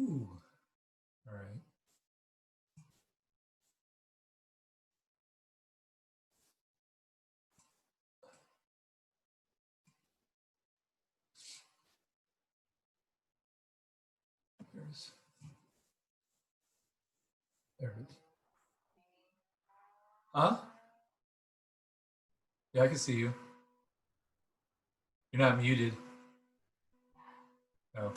Ooh. All right. There it is. Huh? Yeah, I can see you. You're not muted. No.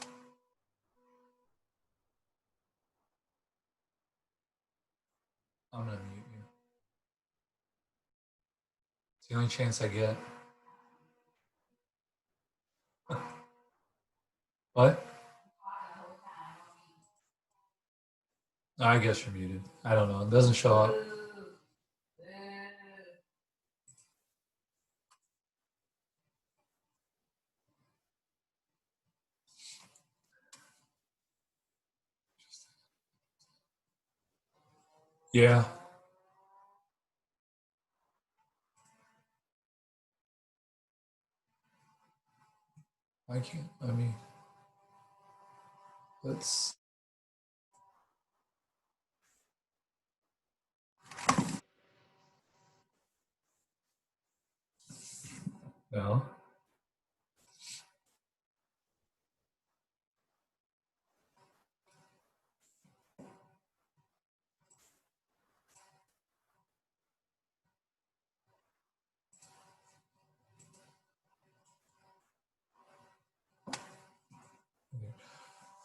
I'm gonna mute you. It's the only chance I get. What? I guess you're muted. I don't know. It doesn't show up. Yeah. I can't. I mean, let's. No.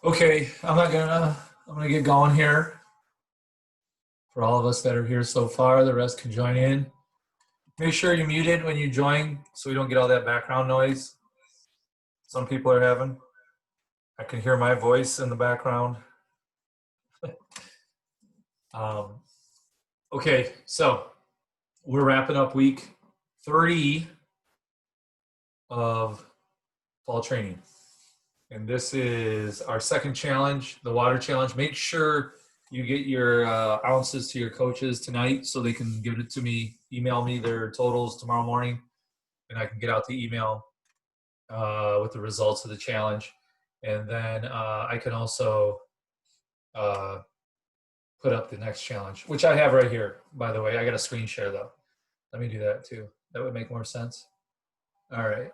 Okay. I'm gonna get going here. For all of us that are here so far, the rest can join in. Make sure you're muted when you join so we don't get all that background noise some people are having. I can hear my voice in the background. Okay, so we're wrapping up week 30 of fall training. And this is our second challenge, the water challenge. Make sure you get your ounces to your coaches tonight so they can give it to me, email me their totals tomorrow morning, and I can get out the email with the results of the challenge. And then I can also put up the next challenge, which I have right here, by the way. I got a screen share though. Let me do that too. That would make more sense. All right.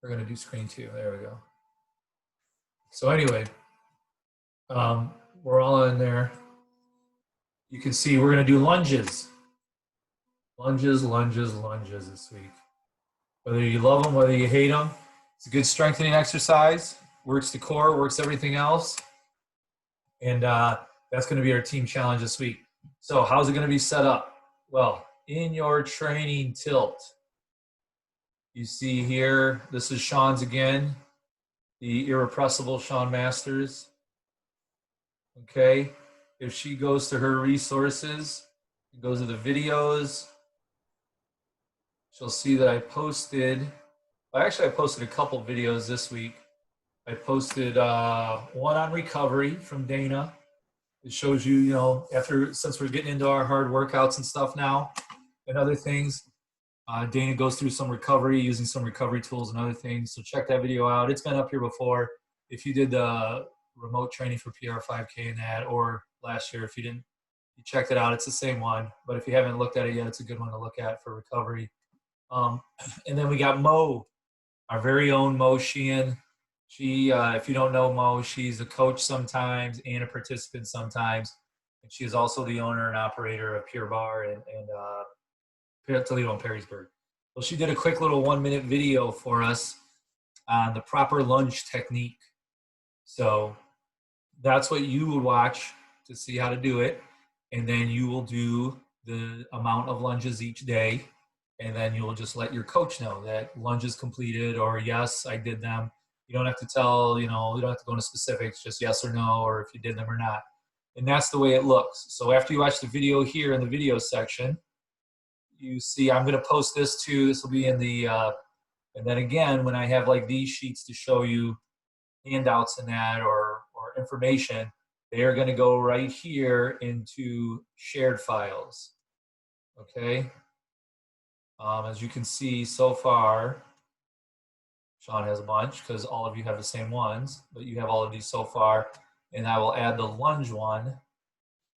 We're going to do screen 2. There we go. So anyway, we're all in there. You can see we're going to do lunges. Lunges, lunges, lunges this week. Whether you love them, whether you hate them, it's a good strengthening exercise. Works the core, works everything else. And that's going to be our team challenge this week. So how's it going to be set up? Well, in your training tilt, you see here, this is Sean's again, the irrepressible Sean Masters. Okay, if she goes to her resources, goes to the videos, she'll see that I posted, actually I posted a couple videos this week. I posted one on recovery from Dana. It shows you, you know, since we're getting into our hard workouts and stuff now and other things, Dana goes through some recovery, using some recovery tools and other things. So check that video out. It's been up here before. If you did the remote training for PR5K and that, or last year, if you didn't, you checked it out. It's the same one. But if you haven't looked at it yet, it's a good one to look at for recovery. And then we got Mo, our very own Mo Sheehan. She, if you don't know Mo, she's a coach sometimes and a participant sometimes. And she is also the owner and operator of Pure Bar and Toledo and Perrysburg. Well, she did a quick little 1-minute video for us on the proper lunge technique. So that's what you would watch to see how to do it. And then you will do the amount of lunges each day. And then you'll just let your coach know that lunges completed, or yes, I did them. You don't have to tell, you don't have to go into specifics, just yes or no, or if you did them or not. And that's the way it looks. So after you watch the video here in the video section, you see, I'm going to post this too. This will be in the, and then again, when I have like these sheets to show you handouts and that, or information, they are going to go right here into shared files. Okay. As you can see so far, Sean has a bunch because all of you have the same ones, but you have all of these so far. and I will add the lunge one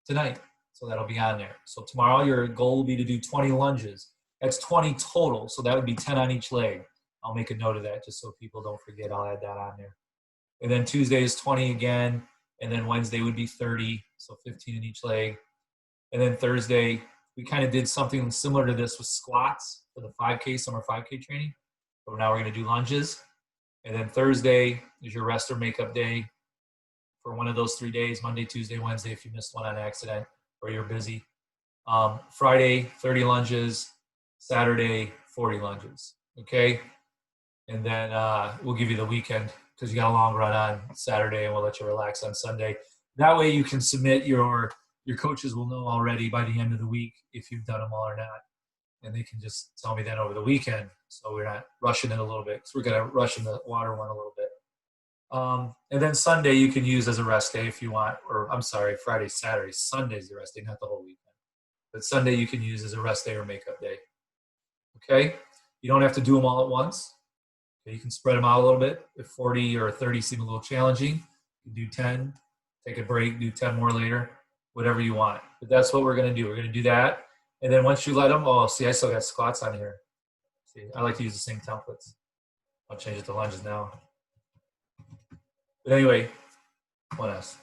tonight. So that'll be on there. So tomorrow your goal will be to do 20 lunges. That's 20 total. So that would be 10 on each leg. I'll make a note of that just so people don't forget. I'll add that on there. And then Tuesday is 20 again. And then Wednesday would be 30. So 15 in each leg. And then Thursday, we kind of did something similar to this with squats for the 5K, summer 5K training. But now we're going to do lunges. And then Thursday is your rest or makeup day for one of those 3 days, Monday, Tuesday, Wednesday, if you missed one on accident or you're busy. Friday, 30 lunges. Saturday, 40 lunges. Okay? And then we'll give you the weekend because you got a long run on Saturday, and we'll let you relax on Sunday. That way you can submit your coaches will know already by the end of the week if you've done them all or not. And they can just tell me that over the weekend. So we're not rushing it a little bit because we're going to rush in the water one a little bit. And then Sunday you can use as a rest day if you want, or I'm sorry, Friday, Saturday, Sunday's the rest day, not the whole weekend. But Sunday you can use as a rest day or makeup day. Okay? You don't have to do them all at once. Okay, you can spread them out a little bit. If 40 or 30 seem a little challenging, you do 10, take a break, do 10 more later, whatever you want. But that's what we're going to do. We're going to do that. And then once you let them, oh, see, I still got squats on here. See, I like to use the same templates. I'll change it to lunges now. But anyway, what else?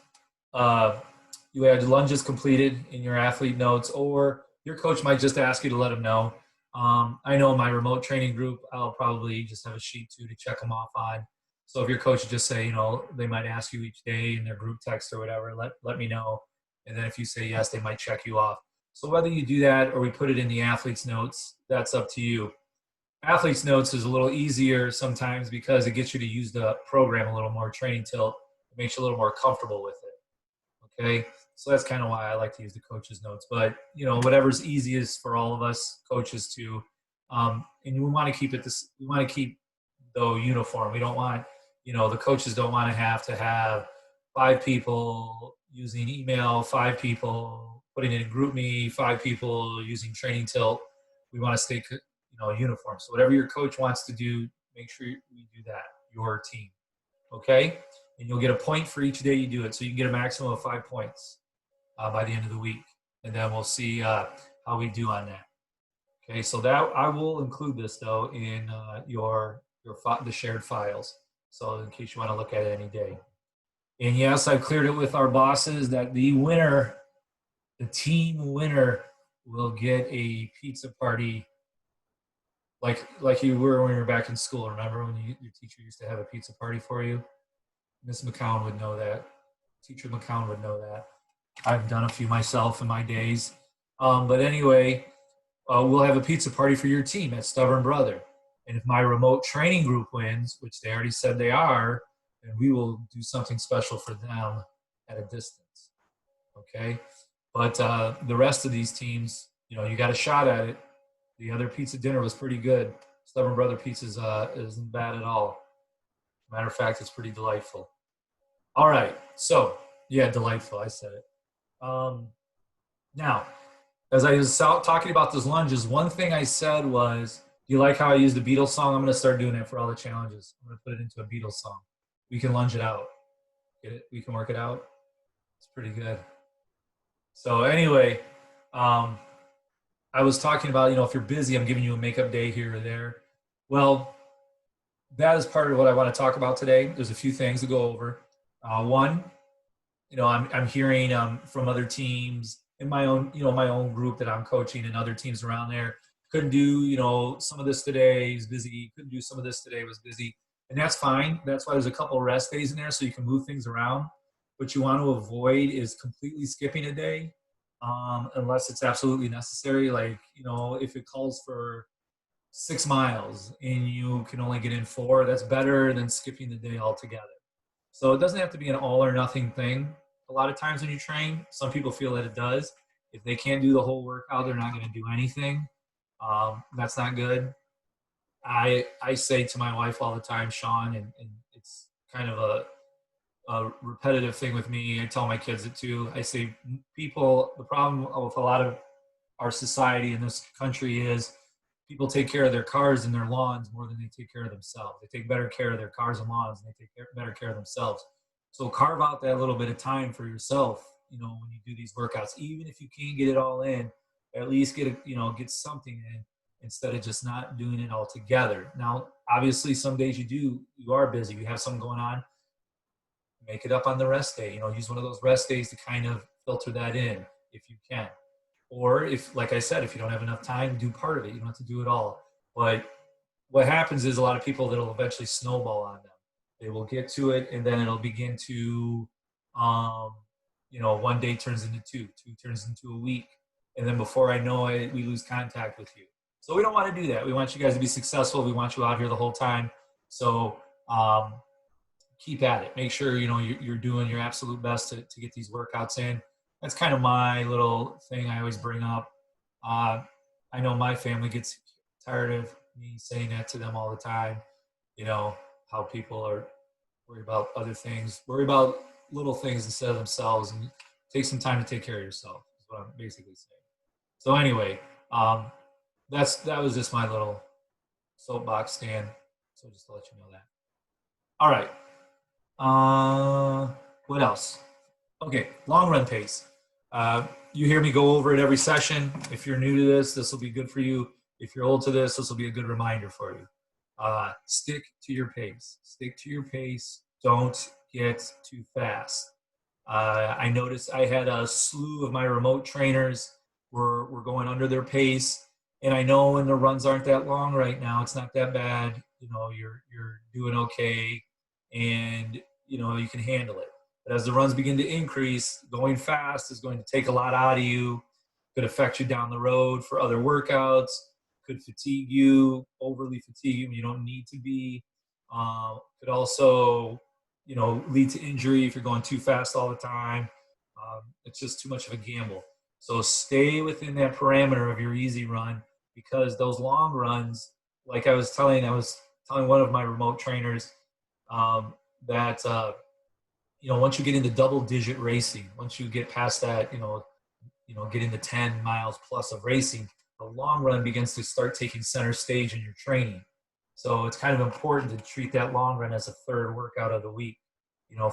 You had lunges completed in your athlete notes, or your coach might just ask you to let them know. I know my remote training group, I'll probably just have a sheet too to check them off on. So if your coach would just say, you know, they might ask you each day in their group text or whatever, let me know. And then if you say yes, they might check you off. So whether you do that or we put it in the athlete's notes, that's up to you. Athlete's notes is a little easier sometimes because it gets you to use the program a little more, Training Tilt. It makes you a little more comfortable with it. Okay, so that's kind of why I like to use the coach's notes. But you know, whatever's easiest for all of us coaches to, and we want to keep it this. We want to keep though uniform. We don't want, you know, the coaches don't want to have 5 people using email, 5 people putting it in GroupMe, 5 people using Training Tilt. We want to stay, you know, uniform. So whatever your coach wants to do, make sure we do that. Your team, okay? And you'll get a point for each day you do it. So you can get a maximum of 5 points by the end of the week. And then we'll see how we do on that. Okay, so that I will include this though in the shared files. So in case you want to look at it any day. And yes, I've cleared it with our bosses that the winner, the team winner, will get a pizza party like you were when you were back in school. Remember when your teacher used to have a pizza party for you? Miss McCown would know that. Teacher McCown would know that. I've done a few myself in my days. But anyway, we'll have a pizza party for your team at Stubborn Brother. And if my remote training group wins, which they already said they are, then we will do something special for them at a distance. Okay? But the rest of these teams, you know, you got a shot at it. The other pizza dinner was pretty good. Stubborn Brother Pizza isn't bad at all. Matter of fact, it's pretty delightful. All right. So, yeah, delightful. I said it. Now, as I was talking about those lunges, one thing I said was, do you like how I used the Beatles song? I'm going to start doing that for all the challenges. I'm going to put it into a Beatles song. We can lunge it out. Get it? We can work it out. It's pretty good. So anyway, I was talking about, you know, if you're busy, I'm giving you a makeup day here or there. Well, that is part of what I want to talk about today. There's a few things to go over. One, you know, I'm hearing from other teams in my own group that I'm coaching and other teams around there. Couldn't do, you know, some of this today, is busy. Couldn't do some of this today, was busy. And that's fine. That's why there's a couple of rest days in there so you can move things around. What you want to avoid is completely skipping a day unless it's absolutely necessary. Like, you know, if it calls for 6 miles and you can only get in 4, that's better than skipping the day altogether. So it doesn't have to be an all or nothing thing. A lot of times when you train, some people feel that it does. If they can't do the whole workout, they're not going to do anything. That's not good. I say to my wife all the time, Sean, and it's kind of a repetitive thing with me. I tell my kids it too. I say the problem with a lot of our society in this country is people take care of their cars and their lawns more than they take care of themselves. They take better care of their cars and lawns than they take better care of themselves. So carve out that little bit of time for yourself, when you do these workouts, even if you can't get it all in, at least get something in instead of just not doing it all together. Now, obviously some days you are busy, you have something going on, make it up on the rest day, use one of those rest days to kind of filter that in if you can. Or if, like I said, if you don't have enough time, do part of it. You don't have to do it all. But what happens is a lot of people that'll eventually snowball on them. They will get to it, and then it'll begin to, um, one day turns into two turns into a week, and then before I know it, we lose contact with you. So we don't want to do that. We want you guys to be successful. We want you out here the whole time. So um, keep at it. Make sure you're doing your absolute best to get these workouts in. That's kind of my little thing I always bring up. I know my family gets tired of me saying that to them all the time. How people are worried about other things, worry about little things instead of themselves, and take some time to take care of yourself. Is what I'm basically saying. So anyway, that was just my little soapbox stand. So just to let you know that. All right. What else? Okay, long run pace. You hear me go over it every session. If you're new to this will be good for you. If you're old to this will be a good reminder for you. Stick to your pace. Stick to your pace. Don't get too fast. I noticed I had a slew of my remote trainers were going under their pace, and I know when the runs aren't that long right now, it's not that bad. You're doing okay, and you can handle it. But as the runs begin to increase, going fast is going to take a lot out of you. Could affect you down the road for other workouts. Could fatigue you, overly fatigue you when you don't need to be. Could also, lead to injury if you're going too fast all the time. It's just too much of a gamble. So stay within that parameter of your easy run, because those long runs, like I was telling one of my remote trainers, that once you get into double digit racing, once you get past that, get into 10 miles plus of racing, the long run begins to start taking center stage in your training. So it's kind of important to treat that long run as a third workout of the week.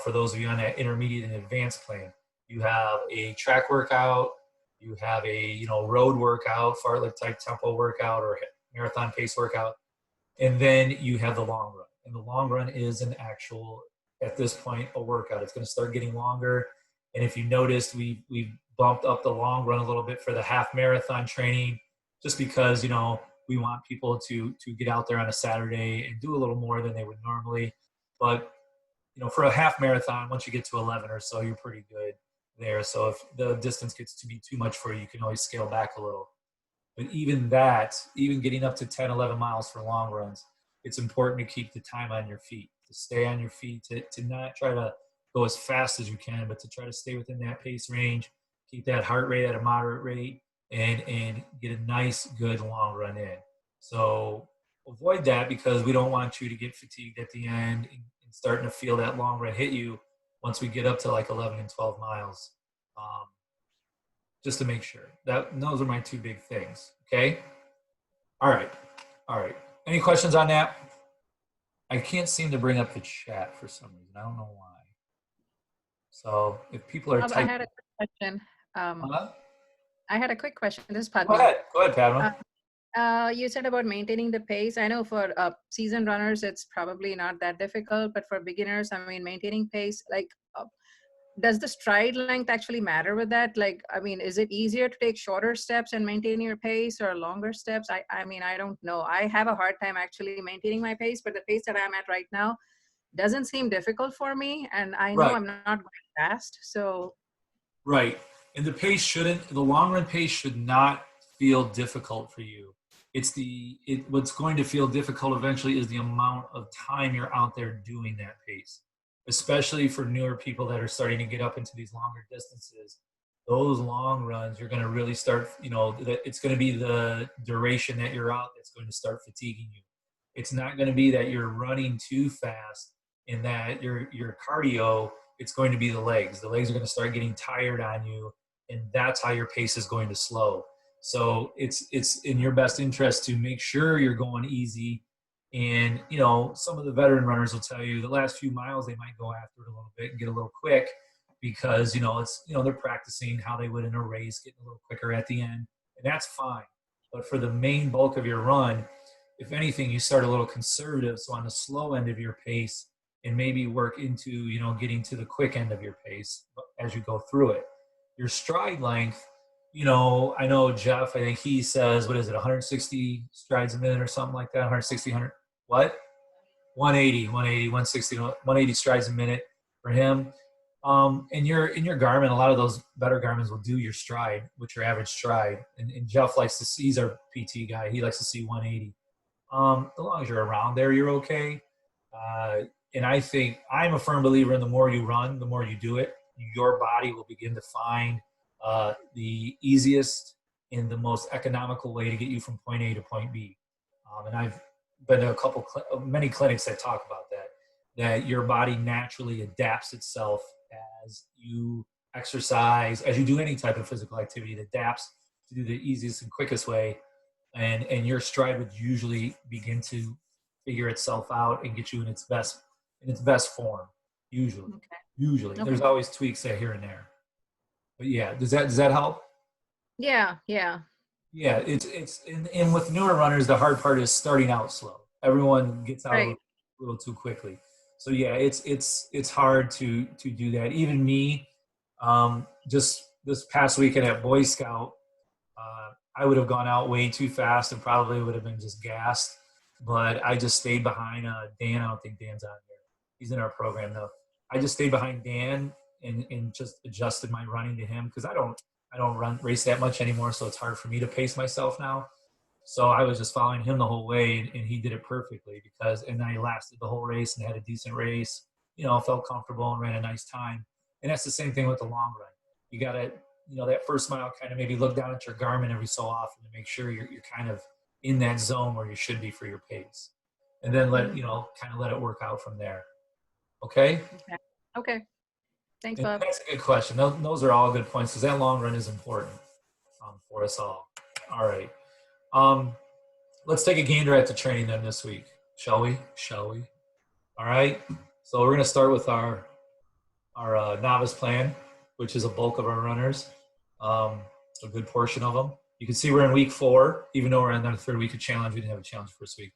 For those of you on that intermediate and advanced plan, you have a track workout, you have a road workout, fartlek type tempo workout or marathon pace workout, and then you have the long run. And the long run is an actual, at this point, a workout. It's going to start getting longer. And if you noticed, we've bumped up the long run a little bit for the half marathon training, just because we want people to get out there on a Saturday and do a little more than they would normally. But for a half marathon, once you get to 11 or so, you're pretty good there. So if the distance gets to be too much for you, you can always scale back a little. But even getting up to 10, 11 miles for long runs, it's important to keep the time on your feet, to stay on your feet, to not try to go as fast as you can, but to try to stay within that pace range, keep that heart rate at a moderate rate, and get a nice, good long run in. So avoid that, because we don't want you to get fatigued at the end and starting to feel that long run hit you once we get up to like 11 and 12 miles. Just to make sure. Those are my two big things. Okay? All right. Any questions on that? I can't seem to bring up the chat for some reason. I don't know why. So if people are typing. I had a quick question. Huh? I had a quick question. This is Padma. Go ahead, Padma. You said about maintaining the pace. I know for seasoned runners, it's probably not that difficult, but for beginners, maintaining pace, does the stride length actually matter with that? Is it easier to take shorter steps and maintain your pace, or longer steps? I don't know. I have a hard time actually maintaining my pace, but the pace that I'm at right now doesn't seem difficult for me. And I know I'm not going fast. So. Right. And the long run pace should not feel difficult for you. What's going to feel difficult eventually is the amount of time you're out there doing that pace, especially for newer people that are starting to get up into these longer distances. Those long runs, you're going to really start, it's going to be the duration that you're out that's going to start fatiguing you. It's not going to be that you're running too fast and that your cardio, it's going to be the legs. The legs are going to start getting tired on you, and that's how your pace is going to slow. So it's in your best interest to make sure you're going easy And, you know, some of the veteran runners will tell you the last few miles, they might go after it a little bit and get a little quick because, you know, it's, you know, they're practicing how they would in a race, getting a little quicker at the end. And that's fine. But for the main bulk of your run, if anything, you start a little conservative. So on the slow end of your pace and maybe work into, you know, getting to the quick end of your pace as you go through it. Your stride length, you know, I know Jeff, I think he says, what is it, 160 strides a minute or something like that? 160, 100, what? 180, 180, 160, 180 strides a minute for him. In your Garmin, a lot of those better Garmins will do your stride, which your average stride. And Jeff likes to see, he's our PT guy. He likes to see 180. As long as you're around there, you're okay. Uh, and I think I'm a firm believer in the more you run, the more you do it, your body will begin to find the easiest and the most economical way to get you from point A to point B. And I've been to many clinics that talk about that your body naturally adapts itself as you exercise, as you do any type of physical activity. It adapts to do the easiest and quickest way, and your stride would usually begin to figure itself out and get you in its best form. Usually, Okay. usually Okay. there's always tweaks there here and there, but yeah, does that help? Yeah. Yeah. Yeah, it's and with newer runners, the hard part is starting out slow. Everyone gets out Right. a little too quickly. So yeah, it's hard to do that. Even me, just this past weekend at Boy Scout, I would have gone out way too fast and probably would have been just gassed. But I just stayed behind Dan. I don't think Dan's on here. He's in our program though. I just stayed behind Dan and just adjusted my running to him because I don't race that much anymore, so it's hard for me to pace myself now. So I was just following him the whole way, and he did it perfectly and then he lasted the whole race and had a decent race. You know, felt comfortable and ran a nice time. And that's the same thing with the long run. You got to, you know, that first mile, kind of maybe look down at your Garmin every so often to make sure you're kind of in that zone where you should be for your pace, and then Mhm. kind of let it work out from there. Okay. Okay. Okay. Thanks, And Bob. that's a good question. Those are all good points because that long run is important for us all. All right. Um, let's take a gander at the training then this week, shall we? Shall we? All right. So we're going to start with our novice plan, which is a bulk of our runners, a good portion of them. You can see we're in week 4, even though we're in the third week of challenge. We didn't have a challenge first week.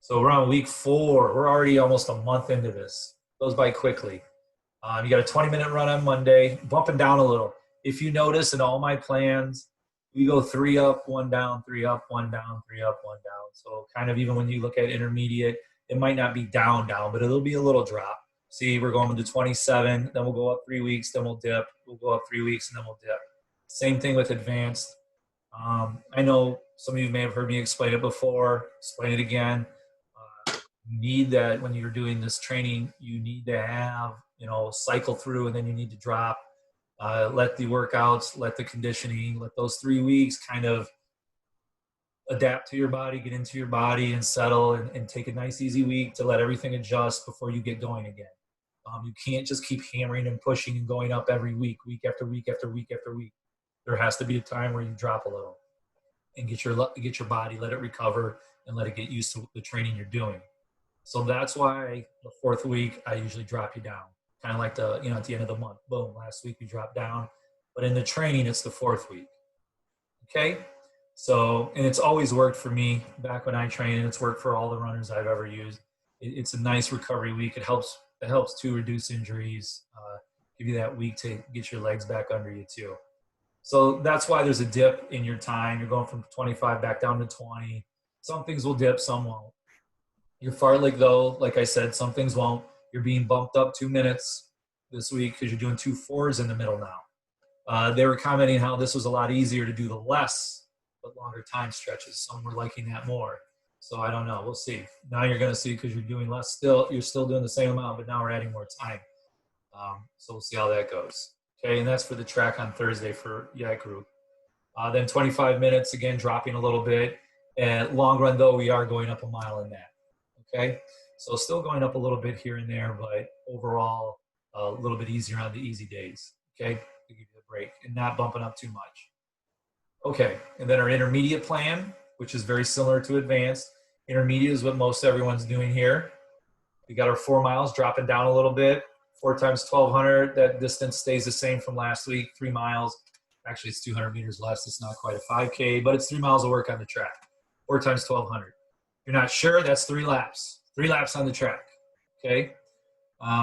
So we're on week 4. We're already almost a month into this. It goes by quickly. You got a 20-minute run on Monday, bumping down a little. If you notice in all my plans, we go 3 up, 1 down, 3 up, 1 down, 3 up, 1 down. So kind of even when you look at intermediate, it might not be down, but it'll be a little drop. See, we're going to 27, then we'll go up 3 weeks, then we'll dip. We'll go up 3 weeks, and then we'll dip. Same thing with advanced. I know some of you may have heard me explain it before. Explain it again. You need that when you're doing this training. You need to have, you know, cycle through, and then you need to drop. Let the workouts, let the conditioning, let those 3 weeks kind of adapt to your body, get into your body, and settle, and take a nice easy week to let everything adjust before you get going again. You can't just keep hammering and pushing and going up every week, week after week after week after week. There has to be a time where you drop a little and get your body, let it recover, and let it get used to the training you're doing. So that's why the 4th week I usually drop you down, kind of like at the end of the month. Boom, last week we dropped down, but in the training it's the 4th week. Okay, so and it's always worked for me back when I trained, and it's worked for all the runners I've ever used. It's a nice recovery week. It helps to reduce injuries, give you that week to get your legs back under you too. So that's why there's a dip in your time. You're going from 25 back down to 20. Some things will dip, some won't. Your fartlek, though, like I said, some things won't. You're being bumped up 2 minutes this week because you're doing 2 4s in the middle now. They were commenting how this was a lot easier to do the less but longer time stretches. Some were liking that more. So I don't know. We'll see. Now you're going to see because you're doing less still. You're still doing the same amount, but now we're adding more time. So we'll see how that goes. Okay, and that's for the track on Thursday for Yak Group. Then 25 minutes, again, dropping a little bit. And long run, though, we are going up a mile in that. Okay, so still going up a little bit here and there, but overall, a little bit easier on the easy days. Okay, to give you a break and not bumping up too much. Okay, and then our intermediate plan, which is very similar to advanced. Intermediate is what most everyone's doing here. We got our 4 miles dropping down a little bit. 4 times 1,200. That distance stays the same from last week. 3 miles. Actually, it's 200 meters less. It's not quite a 5K, but it's 3 miles of work on the track. 4 times 1,200. If you're not sure, that's 3 laps. 3 laps on the track. Okay.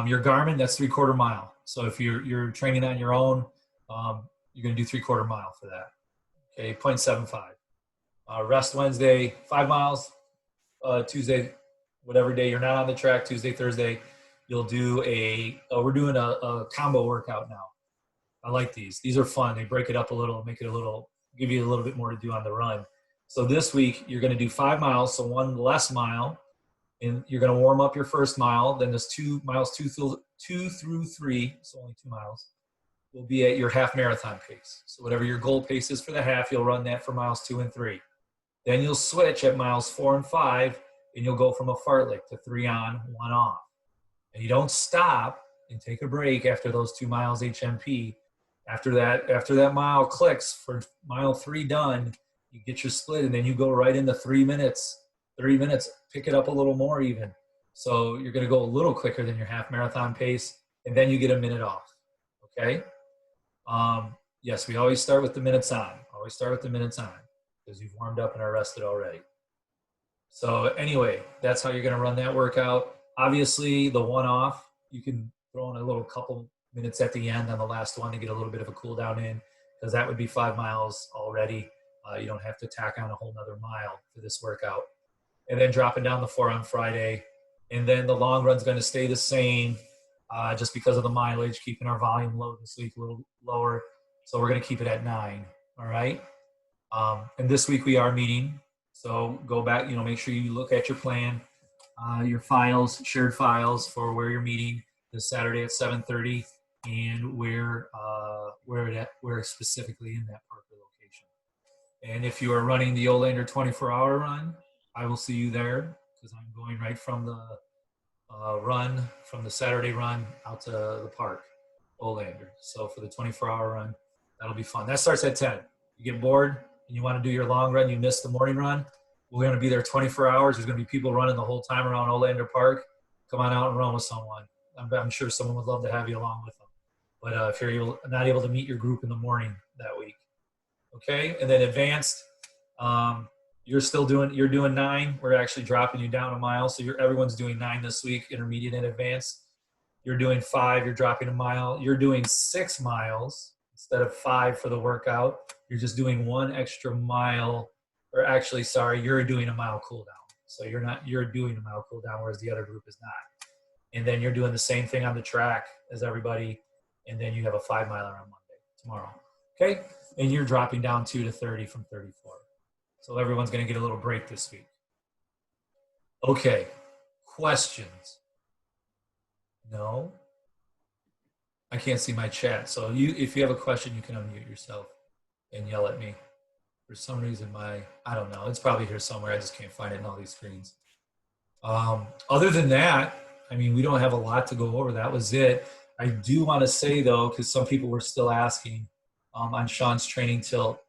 Your Garmin, that's 3/4 mile. So if you're training on your own, you're going to do 3/4 mile for that. Okay, 0.75. Rest Wednesday, 5 miles. Tuesday, whatever day you're not on the track, Tuesday, Thursday, you'll do we're doing a combo workout now. I like these. These are fun. They break it up a little, make it give you a little bit more to do on the run. So this week, you're going to do 5 miles, so 1 less mile. And you're going to warm up your first mile. Then there's 2 miles, 2 through 3, so only 2 miles, will be at your half marathon pace. So whatever your goal pace is for the half, you'll run that for miles 2 and 3. Then you'll switch at miles 4 and 5, and you'll go from a fartlek to 3 on, 1 off. And you don't stop and take a break after those 2 miles HMP. After that mile clicks for mile 3 done, you get your split, and then you go right into 3 minutes. 3 minutes, pick it up a little more even. So you're going to go a little quicker than your half marathon pace, and then you get a minute off. Okay? Yes, we always start with the minutes on. Always start with the minutes on because you've warmed up and are rested already. So anyway, that's how you're going to run that workout. Obviously, the 1 off, you can throw in a little couple minutes at the end on the last one to get a little bit of a cool down in, because that would be 5 miles already. You don't have to tack on a whole nother mile for this workout. And then dropping down the 4 on Friday. And then the long run's going to stay the same just because of the mileage, keeping our volume low this week a little lower. So we're going to keep it at 9. All right. And this week we are meeting. So go back, make sure you look at your plan, your files, shared files for where you're meeting this Saturday at 7:30 and where specifically in that Parker location. And if you are running the Olander 24-hour run, I will see you there because I'm going right from the Saturday run out to the park, Olander. So for the 24-hour run, that'll be fun. That starts at 10. You get bored and you want to do your long run, you miss the morning run, we're going to be there 24 hours. There's going to be people running the whole time around Olander Park. Come on out and run with someone. I'm sure someone would love to have you along with them. But if you're not able to meet your group in the morning that week. Okay, and then advanced, you're doing 9. We're actually dropping you down a mile. So everyone's doing 9 this week, intermediate and advanced. You're doing 5, you're dropping a mile. You're doing 6 miles instead of 5 for the workout. You're just doing 1 extra mile, or actually, sorry, you're doing a mile cool down. So you're doing a mile cool down, whereas the other group is not. And then you're doing the same thing on the track as everybody. And then you have a 5 miler on Monday, tomorrow. Okay? And you're dropping down 2 to 30 from 34. So everyone's going to get a little break this week. Okay. Questions? No? I can't see my chat. So if you have a question, you can unmute yourself and yell at me. For some reason, I don't know. It's probably here somewhere. I just can't find it in all these screens. Other than that, we don't have a lot to go over. That was it. I do want to say, though, because some people were still asking on Sean's training tilt,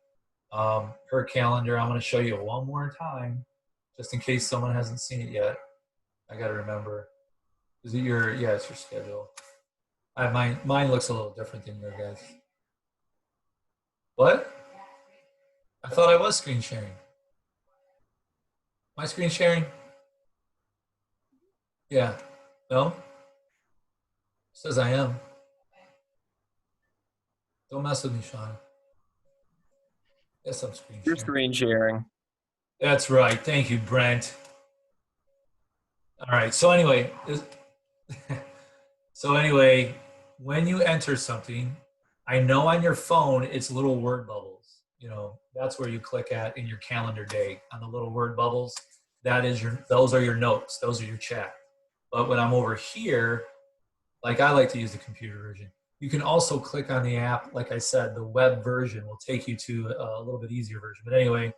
her calendar, I'm going to show you one more time, just in case someone hasn't seen it yet. I got to remember. Is it it's your schedule. Mine looks a little different than your guys. What? I thought I was screen sharing. Am I screen sharing? Yeah. No? It says I am. Don't mess with me, Sean. Yes, I'm screen sharing. You're screen sharing. That's right. Thank you, Brent. All right. So anyway, when you enter something, I know on your phone it's little word bubbles. That's where you click at in your calendar day on the little word bubbles. Those are your notes. Those are your chat. But when I'm over here, like I like to use the computer version, you can also click on the app. Like I said, the web version will take you to a little bit easier version. But anyway,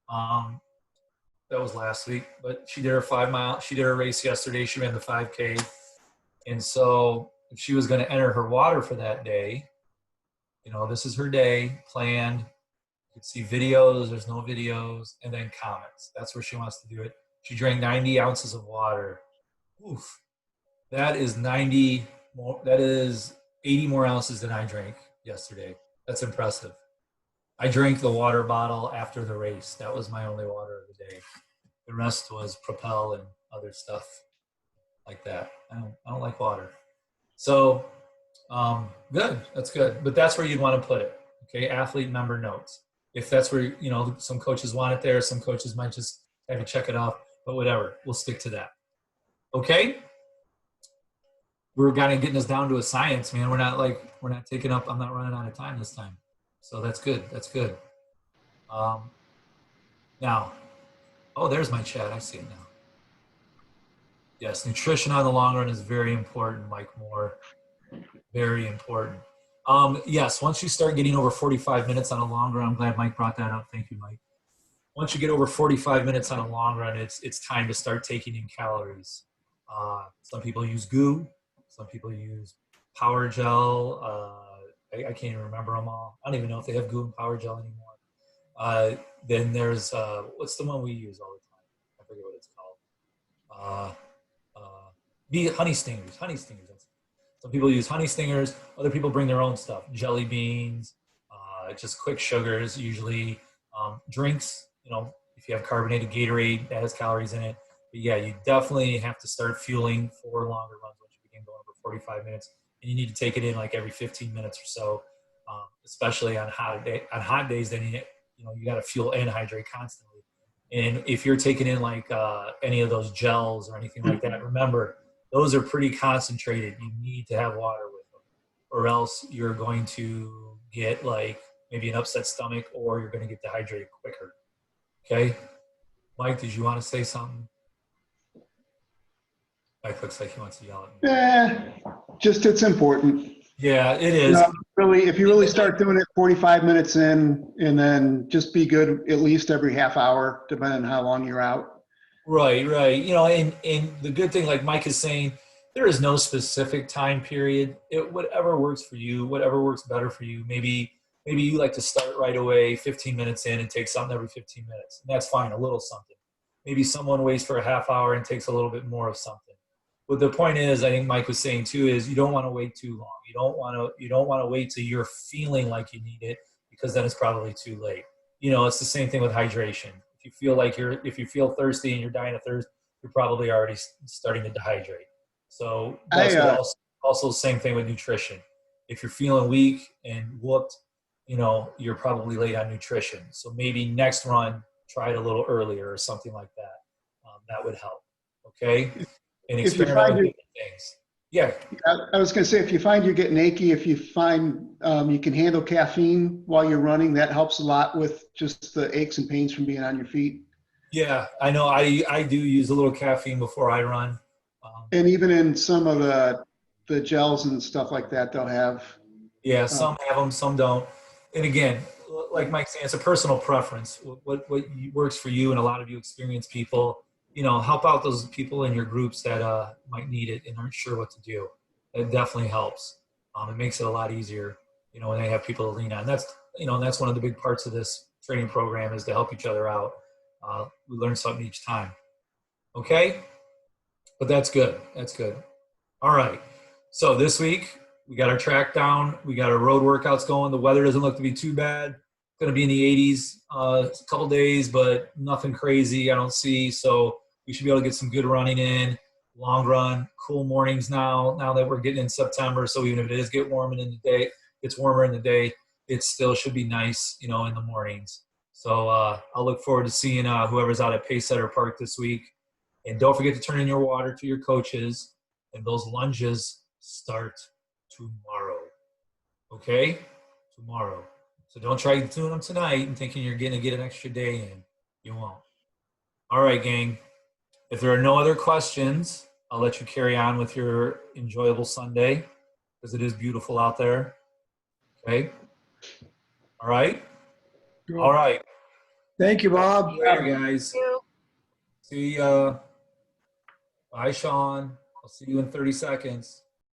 that was last week. But she did her 5 mile. She did her race yesterday. She ran the 5K. And so if she was going to enter her water for that day, this is her day planned. You can see videos, there's no videos, and then comments. That's where she wants to do it. She drank 90 ounces of water. Oof. That is 90 more. That is 80 more ounces than I drank yesterday. That's impressive. I drank the water bottle after the race. That was my only water of the day. The rest was Propel and other stuff like that. I don't like water. So good. That's good. But that's where you'd want to put it. Okay, athlete member notes. If that's where some coaches want it there, some coaches might just have you check it off. But whatever, we'll stick to that. Okay. We're kind of getting us down to a science, man. We're not taking up. I'm not running out of time this time, so that's good. That's good. Now, oh, there's my chat. I see it now. Yes, nutrition on the long run is very important, Mike Moore. Very important. Yes, once you start getting over 45 minutes on a long run, I'm glad Mike brought that up. Thank you, Mike. Once you get over 45 minutes on a long run, it's time to start taking in calories. Some people use goo. Some people use power gel. I can't even remember them all. I don't even know if they have goo and power gel anymore. Then there's, what's the one we use all the time? I forget what it's called. Honey stingers. Honey stingers. Some people use honey stingers. Other people bring their own stuff. Jelly beans, just quick sugars, usually drinks. If you have carbonated Gatorade, that has calories in it. But yeah, you definitely have to start fueling for longer runs once you begin going over 45 minutes. And you need to take it in like every 15 minutes or so, especially on hot days. Then you got to fuel and hydrate constantly. And if you're taking in like any of those gels or anything like that, remember those are pretty concentrated. You need to have water with them, or else you're going to get like maybe an upset stomach, or you're going to get dehydrated quicker. Okay, Mike, did you want to say something? Mike looks like he wants to yell at me. Just it's important. Yeah, it is. Really, if you really start doing it 45 minutes in, and then just be good at least every half hour, depending on how long you're out. Right. And the good thing, like Mike is saying, there is no specific time period. Whatever works for you, whatever works better for you. Maybe you like to start right away, 15 minutes in, and take something every 15 minutes. And that's fine, a little something. Maybe someone waits for a half hour and takes a little bit more of something. But the point is, I think Mike was saying too, is you don't want to wait too long. You don't want to wait till you're feeling like you need it, because then it's probably too late. It's the same thing with hydration. If you feel thirsty and you're dying of thirst, you're probably already starting to dehydrate. So that's also the same thing with nutrition. If you're feeling weak and whooped, you're probably late on nutrition. So maybe next run, try it a little earlier or something like that. That would help. Okay. And experiment with different things. Yeah. I was going to say, if you find you're getting achy, if you find you can handle caffeine while you're running, that helps a lot with just the aches and pains from being on your feet. Yeah, I know. I do use a little caffeine before I run. And even in some of the gels and stuff like that, they'll have. Yeah, some have them, some don't. And again, like Mike's saying, it's a personal preference. What works for you, and a lot of you experienced people, help out those people in your groups that might need it and aren't sure what to do. It definitely helps. It makes it a lot easier, when they have people to lean on. That's one of the big parts of this training program, is to help each other out. We learn something each time. Okay? But that's good. That's good. All right. So this week, we got our track down. We got our road workouts going. The weather doesn't look to be too bad. It's going to be in the 80s a couple days, but nothing crazy I don't see. So we should be able to get some good running in. Long run, cool mornings now that we're getting in September. So even if it is get warmer in the day, it's warmer in the day, it still should be nice, in the mornings. So I'll look forward to seeing whoever's out at Pacesetter Park this week. And don't forget to turn in your water to your coaches. And those lunges start tomorrow. Okay? Tomorrow. So don't try doing them tonight and thinking you're going to get an extra day in. You won't. All right, gang. If there are no other questions, I'll let you carry on with your enjoyable Sunday, because it is beautiful out there. Okay? All right? Good. All right. Thank you, Bob. See you later, guys. Thank you. See ya. Bye, Sean. I'll see you in 30 seconds.